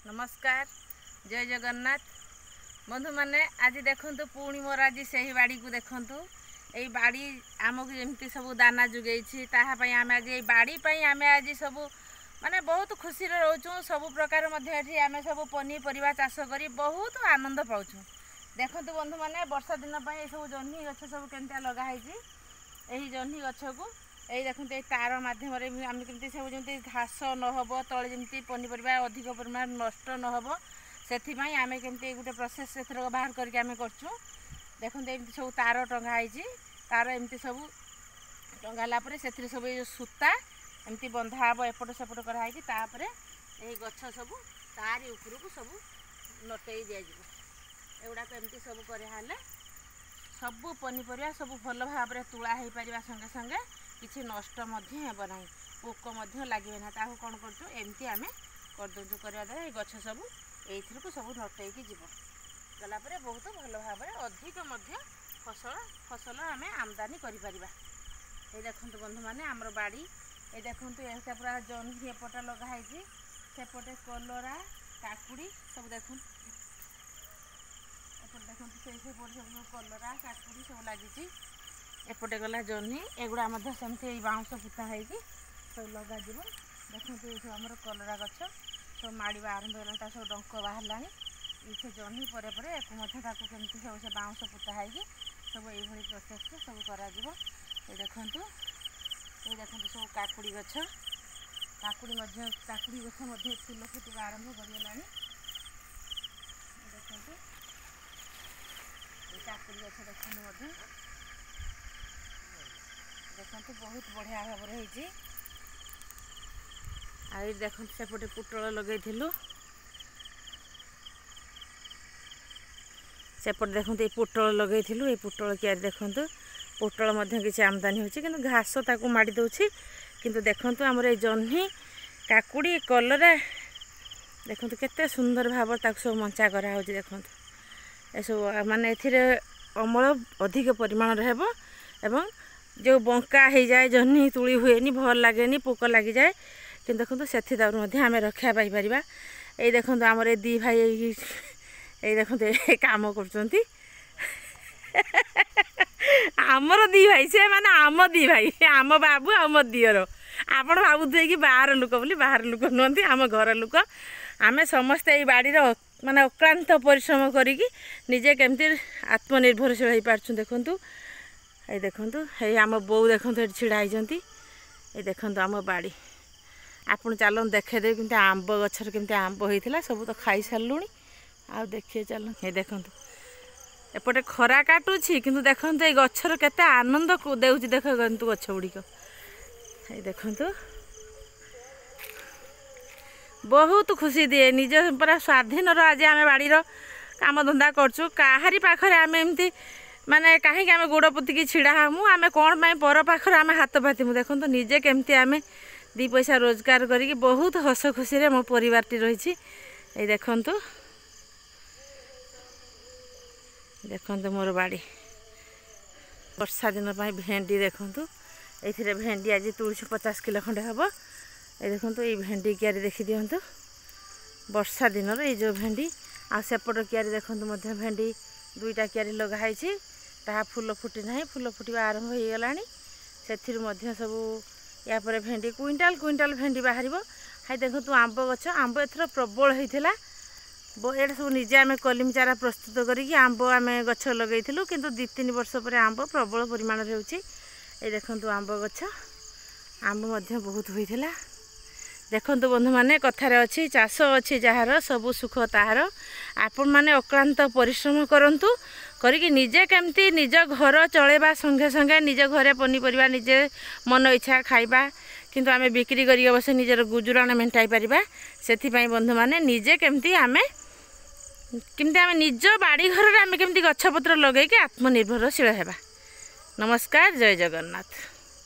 नमस्कार जय जगन्नाथ बंधु मैंने आज देखु पुणी मोर आज से ही बाड़ी को देखु यही बाड़ी आमको जमी सब दाना जुगेई आम आज बाड़ी आम आज सब माने बहुत खुशी रोचु सब प्रकार आम सब पनीपरिया चाष कर बहुत आनंद पाऊँ। देखु बंधु मैंने वर्षा दिन सब जह्नी गछ सब केमती लगाई यही जह्नी गछ को यही देखते ये तार मध्यम आम कमी सब जमी घास नहब तले जमी पनीपरिया अधिक परिमाण नष्ट नहब से आम कमी गोटे प्रोसेस से बाहर करके आम करचु। देखते एमती सब तार टंगाई तार एमती सब टंगाला से सब ये सूता एमती बंधा हे एपट सेपट कराई यही गछ सब तारी उपरू को सब नटई दिगुड़ाक एमती सब कर सबू पनीपरिया सब भल भाव तुला हो पार संगे संगे किसी नष्ट हेना पोक लगे ना कौन करमती आम करदे करवा द्वारा ये गछ सब ये सब नटैकी गलापर बहुत भल भाव अधिक फसल आम आमदानी कर देखु बंधु मैंने आमर बाड़ी ये देखु ये पूरा जह्नी एपटे लगाई सेपटे कलरा काकुड़ी सब देखु देखो सब कलरा काकुड़ी सब लगी एपटे गला जह्नी एगुड़ा सेमती बाउंश पुता है सब लगे देखते ये सब आम कलरा गछ सब माड़ा आरंभ होगा सब डंक बाहर से जह्नी पर केमती सब से बाउंश पुता है सब ये प्रोसेस को सब कर देखु सब काकुड़ी गछ काकुड़ी गछ फूल फुटा आरंभ कर देखते काकुड़ी गछ देखते देखते बहुत बढ़िया भाव आई देखते सेपटे पुटल लगे सेपटे देखते पुटल लगे ये पुटल क्यारी देखते पुटल किसी आमदानी होची कि घास ताकू माड़ी दौची किंतु देखते आमर ये जह्नी काकुड़ी कलरा देखते केते सुंदर भाव सब मंचा करा देखते एसब माने अमल अधिक परिमाण एवं जो बंका हो जाए जह्नी तुली हुए भल लगे पोक लगी जाए कि देखो से आम रक्षा पाइपर ये देखो आमर ये दी भाई ये देखो कम कर आमर दी भाई से माने आम दी भाई आम बाबू आम दियर आपण भावुए कि बाहर लोक बोली बाहर लोक नुहति आम घर लोक आम समस्ते ये बाड़ीर माने अक्लांत परिश्रम करी निजे केमती आत्मनिर्भरशील हो पार्छुं। देखु ये देखु ये आम बो देखु ये छिड़ा होती ये देखु आम बाड़ी आपन चल देखेदे कि आंब गचर केमती आंब होता सब तो खाई सारूँ आ देखिए चल ये देखु एपटे खरा काटुची किंतु देखु ये गचर केते आनंद देउची देख गछ गुड़िक ये देखु बहुत खुशी दिए निज पूरा स्वाधीन आज आम बाड़ी काम धंदा करचु काहारी पाखरे आम एमती माने कहीं आम गोड़ पोतिकी छिड़ा हमू आम कौन पाई पर पाखरे आम हाथ पातिमु देखु निजे केमती आम दी पैसा रोजगार करी बहुत हस खुशी मो परिवारटी रही ये देखु देखु मोर बाड़ी वर्षा दिन भेंडी देखु ये भेंडी आज तुलसी 50 किलो खंडे हम ये देखो ये भेंडी क्यारी देखी दिंतु वर्षा दिन ये जो भेंडी आ सेपट क्यारी देखो भेंडी दुईटा क्यारी लगाई ता फूल फुटी ना फूल फुटा आरंभ हो गला से सब या पर भेंडी क्विंटाल क्विंटाल भेंडी बाहर हाई देखो आंब गछ आंब एथर प्रबल होता ये सब निजे आम कलिम चारा प्रस्तुत करी आंब आम गछ लगे किंतु 2-3 वर्ष पर आंब प्रबल परिमाण होची ये देखो आंब गछ आंब बहुत होता देखु बंधु मैंने कथार अच्छी चाष अच्छी जार सब सुख ताहार आपण मैंने अक्लांत परिश्रम करंतु करिकी निजे केमती निज घर चलेबा संगे संगे निज घरे पनीपरिया निजे मन इच्छा खाइबा किंतु आमे बिक्री करी अवश्य निजर गुजराण मेंटाई परिबा सेथिपाई बंधु मैंने निजे केमती आमे निज बाड़ी घर आमे केमती गछपत्र लगे कि आत्मनिर्भरशील हेबा। नमस्कार जय जगन्नाथ।